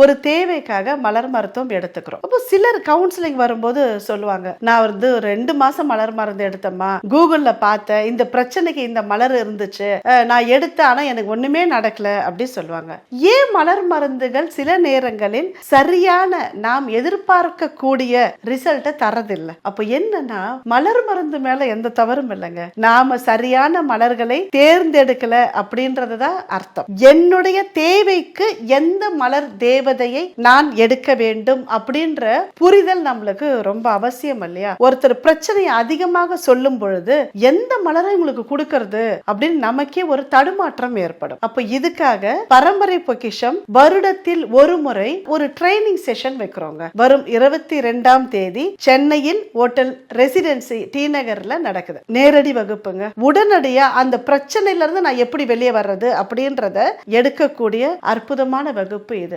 ஒரு தேவைக்காக மலர் மருத்துவம் எடுத்துக்கிறோம். அப்போ சிலர் கவுன்சிலிங் வரும்போது சொல்லுவாங்க, நான் 2 மாசம் மலர் மருந்து எடுத்தேம்மா, கூகுள்ல பார்த்தேன், இந்த பிரச்சனைக்கு இந்த மலர் இருந்துச்சு, நான் எடுத்தேன், ஆனா எனக்கு ஒண்ணுமே நடக்கல அப்படி சொல்லுவாங்க. ஏன் மலர் மருந்துகள் சில நேரங்களில் சரியான நாம் எதிர்பார்க்கக்கூடிய ரிசல்ட்டை தரதில்லை? அப்போ என்னன்னா, மலர் மருந்து மேல எந்த தவறும் இல்லைங்க. நாம சரியான மலர்களை தேர்ந்தெடுக்கல அப்படின்றதுதான் அர்த்தம். என்னுடைய தேவைக்கு எந்த மலர் தேவதையை நான் எடுக்க வேண்டும் அப்படின்ற புரிதல் நம்மளுக்கு ரொம்ப அவசியம் இல்லையா? ஒருத்தர் பிரச்சனையை அதிகமாக சொல்லும் பொழுது எந்த மலரை உங்களுக்கு கொடுக்கிறது அப்படின்னு நமக்கே ஒரு தடுமாற்றம் ஏற்படும். அப்ப இதுக்காக பரம்பரை பொக்கிஷம் வருடத்தில் ஒரு முறை ஒரு ட்ரைனிங் செஷன் வைக்கிறோங்க. வரும் 22ஆம் தேதி சென்னையில் ஹோட்டல் ரெசிடென்சி டி நகர்ல நடக்குது. நேரடி வகுப்புங்க. உடனடியா அந்த பிரச்சனையில இருந்து நான் எப்படி வெளியே வர்றது அப்படின்றத எடுக்கக்கூடிய அற்புதமான வகுப்பு இது.